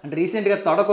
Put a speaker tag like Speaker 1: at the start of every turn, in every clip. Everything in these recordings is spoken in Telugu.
Speaker 1: అంటే రీసెంట్‌గా తొడక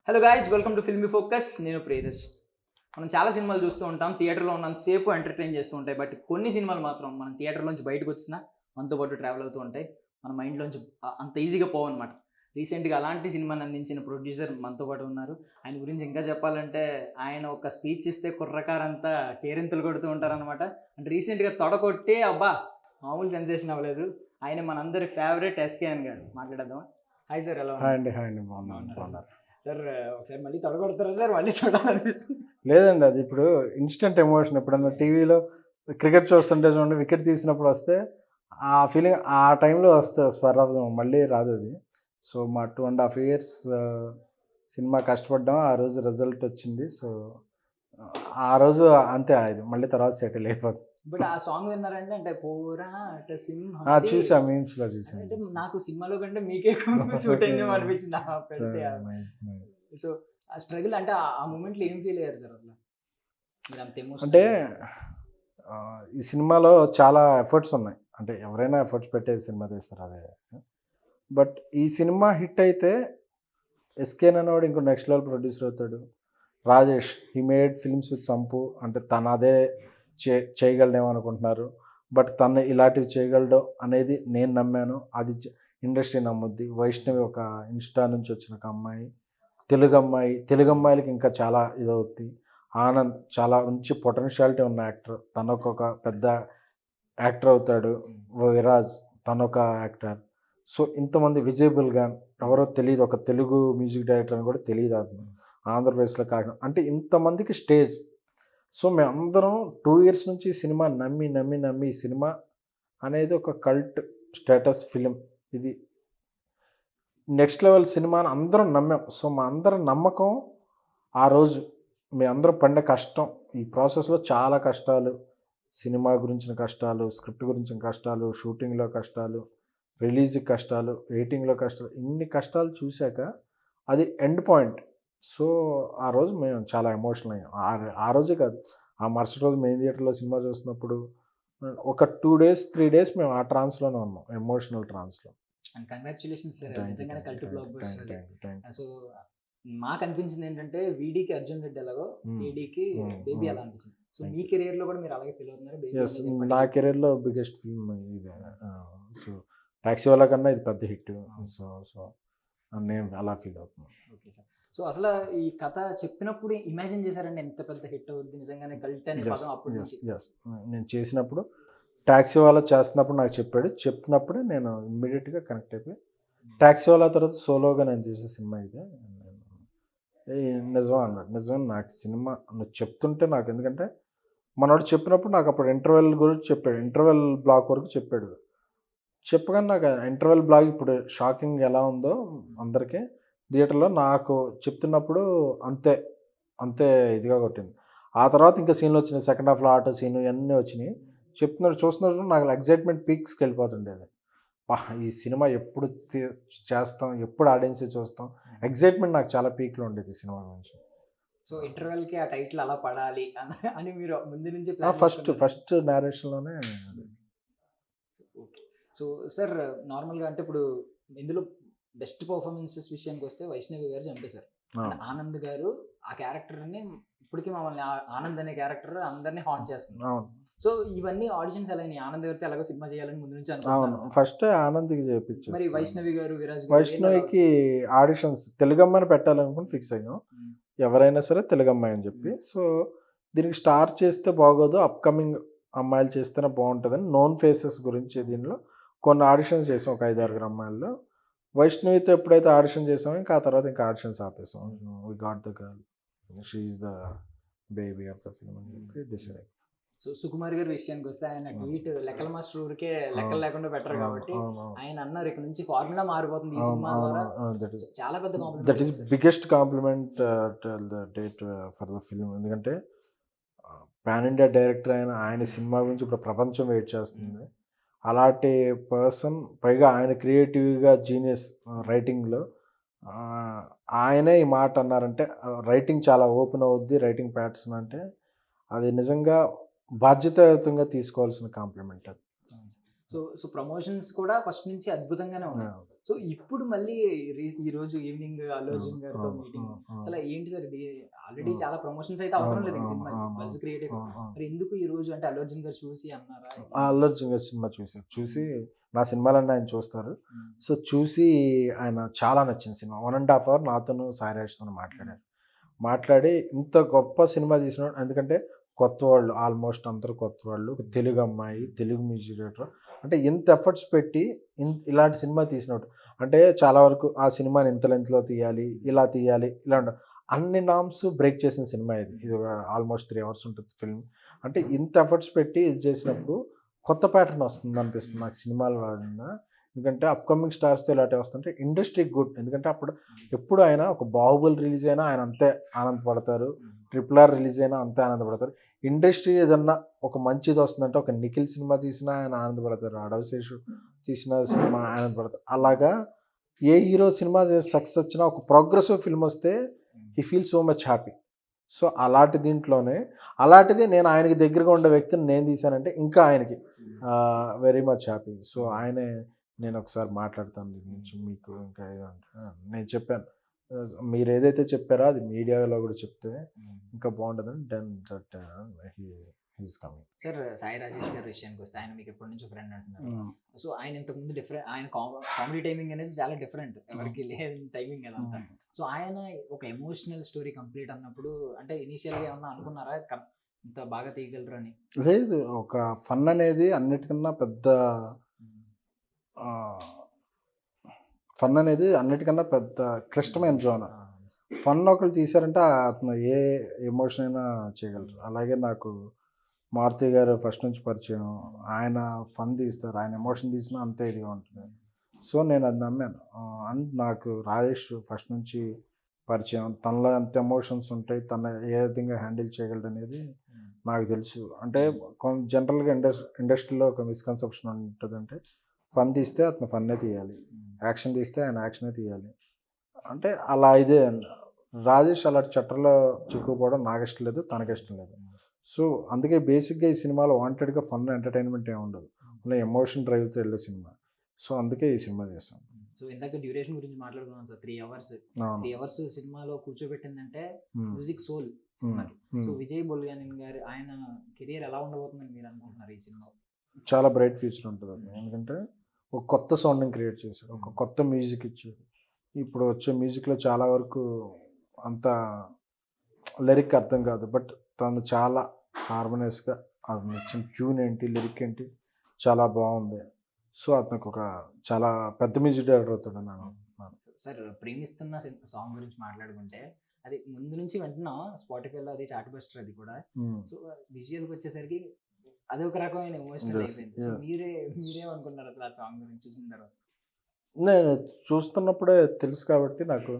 Speaker 1: hello guys, welcome to Filmy Focus. నేను ప్రియదర్శ్. మనం చాలా సినిమాలు చూస్తూ ఉంటాం. థియేటర్‌లో ఉన్నంతసేపు ఎంటర్‌టైన్ చేస్తూ ఉంటాయి. బట్ కొన్ని సినిమాలు మాత్రం మనం థియేటర్‌లోంచి బయటకొచ్చినా మనతో పాటు ట్రావెల్ అవుతూ ఉంటాయి. మన మైండ్‌లోంచి అంత ఈజీగా పోవనమాట. రీసెంట్‌గా అలాంటి సినిమాని అందించిన ప్రొడ్యూసర్ మనతో పాటు ఉన్నారు. ఆయన గురించి ఇంకా చెప్పాలంటే ఆయన ఒక స్పీచ్ ఇస్తే కుర్రకారంతా కేరింతలు కొడుతూ ఉంటారనమాట. అంటే రీసెంట్‌గా తొడగొట్టి అబ్బా! మామూలు సెన్సేషన్ అవ్వలేదు. ఆయన మనందరి ఫేవరెట్ ఎస్‌కేఎన్ గారు. మాట్లాడేద్దామా? హాయ్ సార్, ఎలా
Speaker 2: హాయ్
Speaker 1: ఉన్నారు?
Speaker 2: అండి. హాయ్ అండి. బాగున్నాను. బాగున్నారు.
Speaker 1: సార్ ఒకసారి మళ్ళీ తొడగొడతారా సార్? మళ్ళీ చూడాలనిపిస్తుంది.
Speaker 2: లేదండి, అది ఇప్పుడు ఇన్‌స్టంట్ ఎమోషన్. ఎప్పుడన్నా టీవీలో క్రికెట్ చూస్తుంటే చూడండి, వికెట్ తీసినప్పుడు వస్తే ఆ ఫీలింగ్ ఆ టైంలో వస్తది. స్పర్ ఆఫ్ ద మళ్ళీ రాదది. సో, మా 2½ ఇయర్స్ సినిమా కష్టపడ్డాం. ఆ రోజు రిజల్ట్ వచ్చింది. సో, ఆ రోజు అంతే, అది మళ్ళీ తర్వాత సెటిల్ అయిపోతుంది.
Speaker 1: బట్ ఆ సాంగ్ విన్నారండి? అంటే పోరాట సింహం
Speaker 2: ఆ!
Speaker 1: అది.
Speaker 2: చూసా, మీమ్స్‌లో చూసాను.
Speaker 1: అంటే నాకు సినిమాలో కంటే మీకే ఎక్కువ సూట్ అయిందేమో అనిపించింది పెడితే.
Speaker 2: నైస్. నైస్.
Speaker 1: సో ఆ స్ట్రగుల్ అంటే ఆ మూమెంట్‌లో ఏం ఫీల్ అయ్యారు సార్ అసల? మీరు అంత
Speaker 2: అంటే
Speaker 1: ఎమోషనల్.
Speaker 2: ఈ సినిమాలో చాలా ఎఫర్ట్స్ ఉన్నాయి. అంటే ఎవరైనా ఎఫర్ట్స్ పెట్టే సినిమా తీస్తారు అదే. బట్ ఈ సినిమా హిట్ అయితే ఎస్‌కేన్ అనేవాడు ఇంకో నెక్స్ట్ లెవెల్ ప్రొడ్యూసర్ అవుతాడు. Rajesh he made films with Sampu, అంటే తను అదే చేయగలడేమో అనుకుంటున్నారు. బట్ తను ఇలాంటివి చేయగలడు అనేది నేను నమ్మాను. అది ఇండస్ట్రీ నమ్ముద్ది. వైష్ణవి ఒక ఇన్‌స్టా నుంచి వచ్చిన ఒక అమ్మాయి. తెలుగమ్మాయి. తెలుగమ్మాయిలకి ఇంకా చాలా ఇదవుద్ది. ఆనంద్ చాలా మంచి పొటెన్షియాలిటీ ఉన్న యాక్టర్. తనొక పెద్ద యాక్టర్ అవుతాడు. విరాజ్ తనొక యాక్టర్. సో, ఇంతమంది విజయబుల్‌గా ఎవరో తెలీదు. ఒక తెలుగు మ్యూజిక్ డైరెక్టర్ అని కూడా తెలీదు అతను. ఆంధ్రప్రదేశ్‌లో కాకినాడ అంటే ఇంతమందికి స్టేజ్. సో, మేమందరం 2 ఇయర్స్ నుంచి ఈ సినిమా నమ్మి, నమ్మి, నమ్మి ఈ సినిమా అనేది ఒక కల్ట్ స్టేటస్ ఫిల్మ్. ఇది నెక్స్ట్ లెవెల్ సినిమా అని అందరం నమ్మాం. సో, మా అందరి నమ్మకం ఆ రోజు మేమందరం పడిన కష్టం, ఈ ప్రాసెస్‌లో చాలా కష్టాలు, సినిమా గురించిన కష్టాలు, స్క్రిప్ట్ గురించిన కష్టాలు, షూటింగ్‌లో కష్టాలు, రిలీజ్‌కి కష్టాలు, ఎడిటింగ్‌లో కష్టాలు, ఇన్ని కష్టాలు చూసాక అది ఎండ్ పాయింట్. సో, ఆ రోజు మేము చాలా ఎమోషనల్ అయ్యాం. ఆ రోజే కాదు, ఆ మరుసటి రోజు మెయిన్ థియేటర్‌లో సినిమా చూస్తున్నప్పుడు ఒక 2 డేస్, 3 డేస్ మేము ఆ ట్రాన్స్‌లోనే ఉన్నాం. ఎమోషనల్ ట్రాన్స్‌లో.
Speaker 1: And congratulations sir.
Speaker 2: Thank you.
Speaker 1: నిజంగానే
Speaker 2: thank you.
Speaker 1: Cult
Speaker 2: thank you.
Speaker 1: Block
Speaker 2: thank
Speaker 1: buster
Speaker 2: you.
Speaker 1: అది.
Speaker 2: Thank you. Thank you.
Speaker 1: So మాకు అనిపించింది ఏంటంటే వీడీకి అర్జున్ రెడ్డి ఎలాగో
Speaker 2: హ్మ్.
Speaker 1: ఏడీకి
Speaker 2: హ్మ్.
Speaker 1: బేబీ
Speaker 2: హ్మ్.
Speaker 1: అలా అనిపించింది. So
Speaker 2: thank
Speaker 1: me
Speaker 2: you.
Speaker 1: కెరియర్‌లో కూడా మీరు అలాగే ఫీల్ అవుతున్నారు బేబీ
Speaker 2: యెస్.
Speaker 1: అనేది
Speaker 2: నా
Speaker 1: ఎప్పటికి?
Speaker 2: కెరియర్‌లో బిగ్గెస్ట్ ఫిల్మ్ ఇదే. సో, 'టాక్సీవాలా' కన్నా ఇది పెద్ద హిట్. సో, సో, నేను అలా ఫీల్ అవుతున్నాను.
Speaker 1: Okay sir. సో అసల ఈ కథ చెప్పినప్పుడు ఇమాజిన్ చేసారండి ఎంత పెద్ద హిట్ అవుద్ది నిజంగానే కల్ట్ అనే
Speaker 2: యెస్.
Speaker 1: పదం అప్పటి
Speaker 2: యెస్.
Speaker 1: నుంచి?
Speaker 2: యెస్. నేను చేసినప్పుడు 'టాక్సీవాలా' చేస్తున్నప్పుడు నాకు చెప్పాడు. చెప్పినప్పుడే నేను ఇమ్మీడియేట్‌గా కనెక్ట్ అయిపోయి 'టాక్సీవాలా' తర్వాత సోలోగా నేను చేసే సినిమా ఇదే. నిజమా అన్నాడు. నిజం, నాకు సినిమా నువ్వు చెప్తుంటే నాకు, ఎందుకంటే మనోడు చెప్పినప్పుడు నాకు అప్పుడు ఇంటర్వెల్ గురించి చెప్పాడు. ఇంటర్వెల్ బ్లాక్ వరకు చెప్పాడు. చెప్పగానే నాకు ఇంటర్వెల్ బ్లాక్ ఇప్పుడు షాకింగ్ ఎలా ఉందో అందరికి థియేటర్‌లో, నాకు చెప్తున్నప్పుడు అంతే, అంతే ఇదిగా కొట్టింది. ఆ తర్వాత ఇంకా సీన్‌లొచ్చినాయి. సెకండ్ హాఫ్‌లో ఆటో సీను ఇయన్నీ వచ్చినియి. చెప్తున్నట్టు చూస్తున్నప్పుడు నాకు ఎక్సైట్‌మెంట్ పీక్స్‌కెళ్ళిపోతుండేది. అబ్బా! ఈ సినిమా ఎప్పుడు చేస్తాం, ఎప్పుడు ఆడియన్స్‌కి చూస్తాం. ఎక్సైట్‌మెంట్ నాకు చాలా పీక్‌లో ఉండేది ఈ సినిమా గురించి.
Speaker 1: సో ఇంటర్వెల్‌కి ఆ టైటిల్ అలా పడాలి అని మీరు ముందు నుంచే
Speaker 2: ఆ!
Speaker 1: ప్లాన్
Speaker 2: ఫస్ట్
Speaker 1: చేసుకున్నారా?
Speaker 2: ఫస్ట్ నేరేషన్‌లోనే అది.
Speaker 1: ఓకే. సో సార్ నార్మల్‌గా అంటే ఇప్పుడు ఇందులో బెస్ట్ పెర్ఫార్మన్సెస్ విషయానికొస్తే వైష్ణవి గారు చంపేశారు. అంటే
Speaker 2: అవును.
Speaker 1: ఆనంద్ గారు ఆ క్యారెక్టర్‌ని ఇప్పటికి మమ్మల్ని ఆనంద్ అనే క్యారెక్టర్ అందరిని హాంట్ చేస్తుంది.
Speaker 2: అవును.
Speaker 1: సో ఇవన్నీ ఆడిషన్స్ ఎలా అయినాయి? ఆనంద్ గారితో ఎలాగో సినిమా చేయాలని ముందు నుంచి
Speaker 2: అవును.
Speaker 1: అనుకుంటున్నారు.
Speaker 2: ఫస్టే ఆనంద్‌కి
Speaker 1: మరి
Speaker 2: చేపిచ్చేసాను.
Speaker 1: వైష్ణవి గారు, విరాజ్ గారు వీళ్ళు ఎలా
Speaker 2: వైష్ణవికి
Speaker 1: వచ్చారు?
Speaker 2: ఆడిషన్స్ తెలుగమ్మాయిని పెట్టాలనుకుని ఫిక్స్ అయ్యాం.
Speaker 1: హ్మ్.
Speaker 2: ఎవరైనా సరే తెలుగమ్మాయి అని చెప్పి.
Speaker 1: హ్మ్.
Speaker 2: సో, దీనికి స్టార్ చేస్తే బాగోదు, అప్‌కమింగ్ అమ్మాయిలు చేస్తేనే బావుంటదని నోన్ ఫేసెస్ గురించి దీనిలో కొన్ని ఆడిషన్స్ చేసాం. ఒక 5, 6 అమ్మాయిల్లో. వైష్ణవితో ఎప్పుడైతే ఆడిషన్ చేసామో ఇంకా ఆ తర్వాత ఇంకా ఆడిషన్స్ ఆపేసాం. We got the girl, she is the baby of the film అని చెప్పి డిసైడ్ అయ్యాం.
Speaker 1: సో సుకుమార్ గారి విషయానికి వస్తే ఆయన ట్వీట్ లెక్కల మాస్టర్ ఊరికే లెక్కలు లేకుండా పెట్టరు కాబట్టి ఆయన అన్నారు ఇక్కడ నుంచి ఫార్ములా మారిపోతుంది ఈ సినిమా ద్వారా. So, చాలా పెద్ద
Speaker 2: that is
Speaker 1: compliment.
Speaker 2: Biggest compliment the date for the film. ఎందుకంటే పాన్ ఇండియా డైరెక్టర్ అయిన ఆయన సినిమా గురించి ఇప్పుడు ప్రపంచం వెయిట్ చేస్తుంది. అలాంటి పర్సన్, పైగా ఆయన క్రియేటివ్గా జీనియస్ రైటింగ్లో, ఆయనే ఈ మాట అన్నారంటే రైటింగ్ చాలా ఓపెన్ అవుద్ది రైటింగ్ ప్యాటర్న్ అంటే అది నిజంగా బాధ్యతాయుతంగా తీసుకోవాల్సిన కాంప్లిమెంట్ అది.
Speaker 1: సో ప్రమోషన్స్ కూడా ఫస్ట్ నుంచి అద్భుతంగానే ఉన్నాయి. సో ఇప్పుడు మళ్ళీ ఈ రోజు ఈవినింగ్ అల్లు అర్జున్ గారితో మీటింగ్, అసలు ఏంటి సార్ ఇది? ఆల్రెడీ చాలా ప్రమోషన్స్ అయితే అవసరం లేదు ఈ సినిమా బజ్ క్రియేటివ్, మరి ఎందుకు ఈ రోజు అంటే అల్లు అర్జున్ గారు చూసి అన్నారా?
Speaker 2: అల్లు అర్జున్ గారి సినిమా చూసి నా సినిమాలన్నీ ఆయన చూస్తారు. సో చూసి ఆయన చాలా నచ్చింది సినిమా. 1.5 hour నాతోను సాయిరాజ్తో మాట్లాడి ఇంత గొప్ప సినిమా తీసినాడు. ఎందుకంటే కొత్త వాళ్ళు, ఆల్మోస్ట్ అందరూ కొత్త వాళ్ళు, ఒక తెలుగు అమ్మాయి, తెలుగు మ్యూజిక్ డైరెక్టర్, అంటే ఇంత ఎఫర్ట్స్ పెట్టి ఇలాంటి సినిమా తీసినట్టు. అంటే చాలా వరకు ఆ సినిమాని ఇంత లెంత్లో తీయాలి, ఇలా తీయాలి, ఇలా అన్ని నామ్స్ బ్రేక్ చేసిన సినిమా ఇది. ఇది ఆల్మోస్ట్ 3 hours ఉంటుంది ఫిల్మ్. అంటే ఇంత ఎఫర్ట్స్ పెట్టి ఇది చేసినప్పుడు కొత్త ప్యాటర్న్ వస్తుంది అనిపిస్తుంది నాకు సినిమాల వల్ల. ఎందుకంటే అప్కమింగ్ స్టార్స్తో ఇలాంటివి వస్తుంటే ఇండస్ట్రీ గుడ్. ఎందుకంటే అప్పుడు ఎప్పుడు ఆయన ఒక బాహుబలి రిలీజ్ అయినా ఆయన అంతే ఆనందపడతారు, RRR రిలీజ్ అయినా అంతే ఆనందపడతారు. ఇండస్ట్రీ ఏదన్నా ఒక మంచిది వస్తుందంటే, ఒక నిఖిల్ సినిమా తీసినా ఆయన ఆనందపడతారు, అడవిశేషు తీసిన సినిమా ఆనందపడతారు. అలాగా ఏ హీరో సినిమా సక్సెస్ వచ్చినా, ఒక ప్రోగ్రెసివ్ ఫిల్మ్ వస్తే he feel so much happy. So అలాంటి దీంట్లోనే అలాంటిది నేను ఆయనకి దగ్గరగా ఉండే వ్యక్తిని నేను తీశానంటే ఇంకా ఆయనకి వెరీ మచ్ హ్యాపీ. సో ఆయనే నేను ఒకసారి మాట్లాడతాను దీని గురించి మీకు ఇంకా ఏదంటే, నేను చెప్పాను మీరు ఏదైతే చెప్పారో అది మీడియాలో కూడా చెప్తే ఇంకా బాగుంటుందని. Then that he's coming.
Speaker 1: Sir Sai Rajesh గారి విషయానికి వస్తే ఆయన మీకు ఎప్పటి నుంచో ఫ్రెండ్ అంటున్నారు. సో ఆయన ఇంతకుముందు డిఫరెంట్, ఆయన కామెడీ టైమింగ్ అనేది చాలా డిఫరెంట్, ఎవరికి లేదు టైమింగ్ అదంతా. సో ఆయన ఒక ఎమోషనల్ స్టోరీ కంప్లీట్ అన్నప్పుడు అంటే ఇనీషియల్గా ఏమన్నా అనుకున్నారా ఇంత బాగా తీయగలరు అని?
Speaker 2: లేదు, ఒక ఫన్ అనేది అన్నిటికన్నా పెద్ద క్లిష్టమైన జోనర్. ఫన్ ఒకరు తీశారంటే అతను ఏ ఎమోషన్ అయినా చేయగలరు. అలాగే నాకు మారుతి గారు ఫస్ట్ నుంచి పరిచయం. ఆయన ఫన్ తీస్తారు, ఆయన ఎమోషన్ తీసినా అంతే ఇదిగా ఉంటుంది. సో నేను అది నమ్మాను. అండ్ నాకు రాజేష్ ఫస్ట్ నుంచి పరిచయం. తనలో ఎంత ఎమోషన్స్ ఉంటాయి, తన ఏ విధంగా హ్యాండిల్ చేయగలడు అనేది నాకు తెలుసు. అంటే జనరల్గా ఇండస్ట్రీలో ఒక మిస్కన్సెప్షన్ ఉంటుందంటే, ఫన్ తీస్తే అతను ఫన్నే తీయాలి, యాక్షన్ తీస్తే ఆయన యాక్షనే తీయాలి. అంటే అలా ఇదే రాజేష్ అలాంటి చట్టంలో చిక్కుపోవడం నాకు ఇష్టం లేదు, తనకి ఇష్టం లేదు. సో అందుకే బేసిక్గా ఈ సినిమాలో వాంటెడ్గా ఫన్ ఎంటర్టైన్మెంట్ ఏమి ఉండదు, అలా ఎమోషన్ డ్రైవ్తో వెళ్ళే సినిమా. సో అందుకే ఈ సినిమా చేస్తాం.
Speaker 1: సో ఇందాక డ్యూరేషన్ గురించి మాట్లాడుకున్నాం సార్. 3 hours సినిమాలో కూర్చోబెట్టిందంటే మ్యూజిక్ సోల్ సినిమాకి. సో విజయ్ బొల్గానిన్ గారు ఆయన కెరియర్ ఎలా ఉండబోతుందని మీరు అనుకుంటున్నారు ఈ సినిమా?
Speaker 2: చాలా బ్రైట్ ఫ్యూచర్ ఉంటుంది అది. ఎందుకంటే ఒక కొత్త సౌండింగ్ క్రియేట్ చేశాడు, ఒక కొత్త మ్యూజిక్ ఇచ్చాడు. ఇప్పుడు వచ్చే మ్యూజిక్లో చాలా వరకు అంత లిరిక్ అర్థం కాదు, బట్ తను చాలా హార్మోనియస్గా అది నచ్చిన ట్యూన్ ఏంటి, లిరిక్ ఏంటి చాలా బాగుంది. సో అతనికి ఒక చాలా పెద్ద మ్యూజిక్ డైరెక్టర్ అవుతాడు నేను.
Speaker 1: సార్ ప్రేమిస్తున్న సాంగ్ గురించి మాట్లాడుకుంటే అది ముందు నుంచి వింటున్నాం, స్పాటిఫైలో అది చార్ట్ బస్టర్ అది కూడా. సో విజువల్కి వచ్చేసరికి అది ఒక రకమైన ఎమోషనల్ అయిపోయింది. సో మీరేమనుకున్నారు అసలు ఆ సాంగ్ గురించి చూసిన తర్వాత?
Speaker 2: నేను చూస్తున్నప్పుడే తెలుసు కాబట్టి నాకు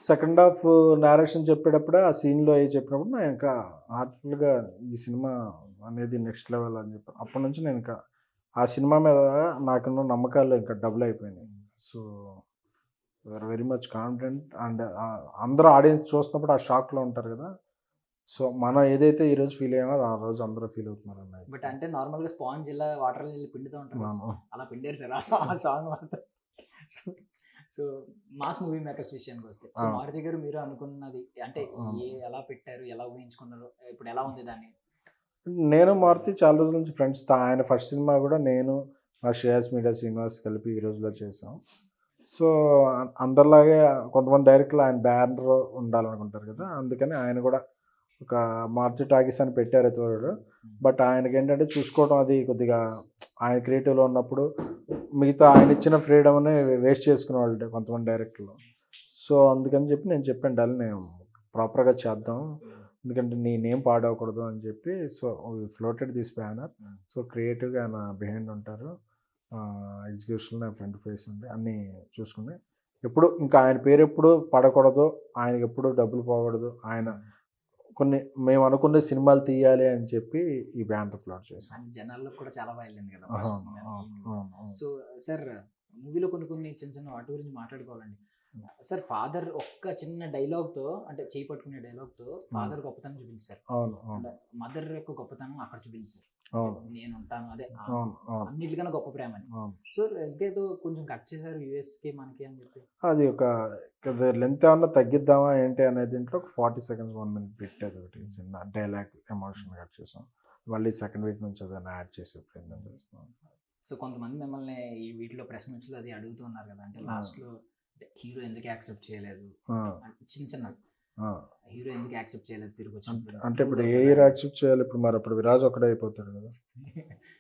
Speaker 2: సెకండ్ హాఫ్ నేరేషన్ చెప్పేటప్పుడే ఆ సీన్లో ఏ చెప్పినప్పుడు నేను ఇంకా హార్ట్ఫుల్గా ఈ సినిమా అనేది నెక్స్ట్ లెవెల్ అని చెప్పి అప్పటి నుంచి నేను ఇంకా ఆ సినిమా మీద నాకున్న నమ్మకాలు ఇంకా డబుల్ అయిపోయినాయి. So we're very much confident. And అందరూ ఆడియన్స్ చూస్తున్నప్పుడు ఆ షాక్లో ఉంటారు కదా. సో మనం ఏదైతే ఈరోజు ఫీల్ అయ్యామో ఆ రోజు అందరూ ఫీల్ అవుతున్నారు అన్నది.
Speaker 1: బట్ అంటే నార్మల్గా స్పాంజ్ ఇలా వాటర్ పిండుతూ ఉంటారు, అలా పిండారు సార్ ఆ సాంగ్ మాత్రం. సో మాస్ మూవీ మేకర్స్ విషయానికి వస్తే, సో మారుతి గారు మీరు అనుకున్నది అంటే ఎలా పెట్టారు, ఎలా ఊహించుకున్నారు, ఇప్పుడు ఎలా ఉంది దాన్ని?
Speaker 2: నేను మారుతి చాలా రోజుల నుంచి ఫ్రెండ్స్. ఆయన ఫస్ట్ సినిమా కూడా నేను మా శ్రేయాస్ మీడియా శ్రీనివాస్ కలిపి ఈ రోజులో చేసాం. సో అందరిలాగే కొంతమంది డైరెక్టర్లు ఆయన బ్యానర్ ఉండాలనుకుంటారు కదా, అందుకని ఆయన కూడా ఒక మార్చి టాకీస్ అని పెట్టారు ఎత్తువాడు. బట్ ఆయనకి ఏంటంటే చూసుకోవడం అది కొద్దిగా ఆయన క్రియేటివ్లో ఉన్నప్పుడు మిగతా ఆయన ఇచ్చిన ఫ్రీడమ్ని వేస్ట్ చేసుకునేవాళ్ళు కొంతమంది డైరెక్టర్లు. సో అందుకని చెప్పి నేను చెప్పాను డాలి నేను ప్రాపర్గా చేద్దాం, ఎందుకంటే నీ నేమ్ పాడవకూడదు అని చెప్పి. So floated this banner. So క్రియేటివ్గా ఆయన బిహైండ్ ఉంటారు, ఎగ్జిక్యూషన్లో ఫ్రంట్ ఫేస్ ఉండి అన్నీ చూసుకుని ఎప్పుడు ఇంకా ఆయన పేరు ఎప్పుడు పడకూడదు, ఆయనకి ఎప్పుడు డబ్బులు పోకూడదు, ఆయన కొన్ని మేము అనుకునే సినిమాలు తీయాలి అని చెప్పి ఈ బ్యానర్ ఫ్లోట్ చేశాం.
Speaker 1: అండ్ జనాల్లో కూడా చాలా బాగా వెళ్ళింది కదా.
Speaker 2: అవును.
Speaker 1: సో సార్ మూవీలో కొన్ని చిన్న చిన్న వాటి గురించి మాట్లాడుకోవాలండి. సార్ ఫాదర్ ఒక్క చిన్న డైలాగ్తో, అంటే చేయి పట్టుకునే డైలాగ్తో ఫాదర్ గొప్పతనం చూపించారు.
Speaker 2: అవును.
Speaker 1: మదర్ యొక్క గొప్పతనం అక్కడ చూపించారు.
Speaker 2: అవును.
Speaker 1: నేను ఉంటాను అదే
Speaker 2: అవును.
Speaker 1: అన్నిటికన్నా గొప్ప ప్రేమ అని.
Speaker 2: అవును.
Speaker 1: సో ఇంకేదో కొంచెం కట్ చేశారు యూఎస్కి మనకి అని చెప్పి.
Speaker 2: అది ఒక లెంత్ ఏమన్నా తగ్గిద్దామా ఏంటి అనే దీంట్లో ఒక 40 seconds 1 minute పెట్టేది ఒకటి చిన్న డైలాగ్ ఎమోషన్ కట్ చేసాం. మళ్ళీ సెకండ్ వీక్ నుంచి అదైనా యాడ్ చేసే ప్రయత్నం చేస్తున్నాం.
Speaker 1: సో కొంతమంది మిమ్మల్ని ఈ వీటిలో ప్రెస్ మీట్స్లో అది అడుగుతూ ఉన్నారు కదా, అంటే లాస్ట్లో హీరో ఎందుకు యాక్సెప్ట్ చేయలేదు, చిన్న చిన్న హీరో ఎందుకు యాక్సెప్ట్ చేయలేదు తిరిగి వచ్చి
Speaker 2: అంటే ఇప్పుడు ఏ హీరో యాక్సెప్ట్ చేయాలి? ఇప్పుడు మరి అప్పుడు విరాజ్ ఒకడే అయిపోతాడు కదా,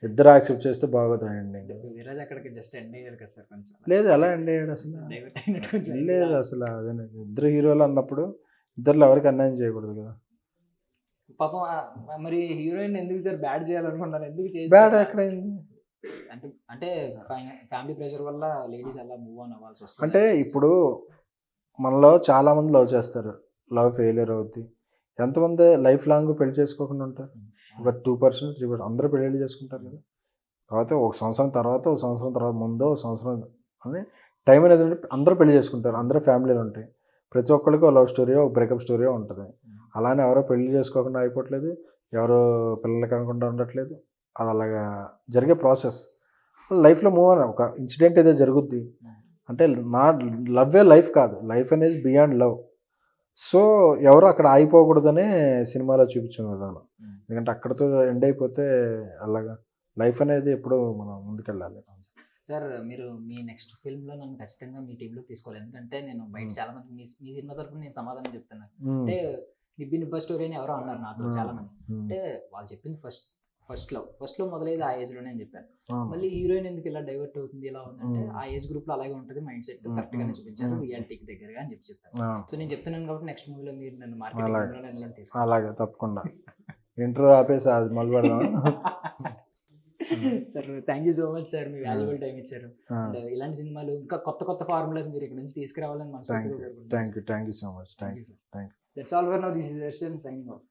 Speaker 2: ఇద్దరు యాక్సెప్ట్ చేస్తే బాగోదండి.
Speaker 1: విరాజ్ అక్కడికి జస్ట్ ఎండ్ అయ్యారు కదా సార్ కొంచెం.
Speaker 2: లేదు ఎలా ఎండ్ అయ్యాడు అసలు? లేదు అసలు అదే ఇద్దరు హీరోలు అన్నప్పుడు ఇద్దరు ఎవరికి అన్యాయం చేయకూడదు కదా.
Speaker 1: పాపం మరి హీరోయిన్ ఎందుకు సార్ బ్యాడ్ చేయాలనుకుంటున్నారు, ఎందుకు చేసి
Speaker 2: బ్యాడ్ ఎక్కడైంది?
Speaker 1: అంటే ఫ్యామిలీ ప్రెషర్ వల్ల లేడీస్ అలా మూవ్ ఆన్ అవ్వాల్సి వస్తుంది.
Speaker 2: అంటే ఇప్పుడు మనలో చాలామంది లవ్ చేస్తారు, లవ్ ఫెయిలియర్ అవుద్ది. ఎంతమంది లైఫ్ లాంగ్ పెళ్లి చేసుకోకుండా ఉంటారు? ఒక 2% 3% అందరూ పెళ్ళిళ్ళు చేసుకుంటారు కదా. కాకపోతే ఒక సంవత్సరం తర్వాత, ఒక సంవత్సరం తర్వాత ముందో, ఒక సంవత్సరం అని టైం అనేది అందరూ పెళ్లి చేసుకుంటారు, అందరూ ఫ్యామిలీలు ఉంటాయి. ప్రతి ఒక్కరికి ఒక లవ్ స్టోరీయో ఒక బ్రేకప్ స్టోరీయో ఉంటుంది. అలానే ఎవరో పెళ్లి చేసుకోకుండా అయిపోవట్లేదు, ఎవరో పిల్లలు కనకుండా ఉండట్లేదు. అది అలాగా జరిగే ప్రాసెస్. లైఫ్లో మూవ్ అని ఒక ఇన్సిడెంట్ ఏదో జరుగుద్ది అంటే నా లవ్వే లైఫ్ కాదు, లైఫ్ అనేది బియాండ్ లవ్. సో ఎవరు అక్కడ ఆగిపోకూడదనే సినిమాలో చూపించిన విధానం. ఎందుకంటే అక్కడతో ఎండ్ అయిపోతే అలాగా లైఫ్ అనేది ఎప్పుడు మనం ముందుకెళ్ళాలి.
Speaker 1: సార్ మీరు మీ నెక్స్ట్ ఫిల్మ్లో నన్ను ఖచ్చితంగా మీ టీంలో తీసుకోవాలి, ఎందుకంటే నేను బయట చాలా మంది మీ సినిమా తరపున నేను సమాధానం చెప్తున్నాను. అంటే నిబ్బి నిబ్బా స్టోరీ అని ఎవరో అన్నారు నాతో చాలా మంది. అంటే వాళ్ళు చెప్పింది ఫస్ట్ లో మొదలైతే ఆ ఏజ్లోనే అని చెప్పాను. మళ్ళీ హీరోయిన్ ఎందుకు ఇలా డైవర్ట్ అవుతుంది ఇలా ఉందంటే ఆ ఏజ్ గ్రూప్లో అలాగే ఉంటుంది, మైండ్ సెట్ కరెక్ట్గానే చూపించారు, రియాలిటీకి దగ్గరగా అని చెప్పారు. సో నేను చెప్తున్నాను కాబట్టి నెక్స్ట్ మూవీలో మీరు నన్ను మార్కెటింగ్లో తీసుకోవాలి.
Speaker 2: అలాగే తప్పకుండా ఇంటర్వ్యూ ఆపేసి అది మొదలు పెడదాం.
Speaker 1: Sir thank you so much sir, me valuable time ఇచ్చారు. అండ్ ఇలాంటి సినిమాలు ఇంకా కొత్త ఫార్ములాస్ మీరు ఇక్కడ నుంచి తీసుకురావాలని మనస్ఫూర్తిగా కోరుకుంటున్నాను.
Speaker 2: Thank you so much.
Speaker 1: That's all for now. This is Darshan signing off.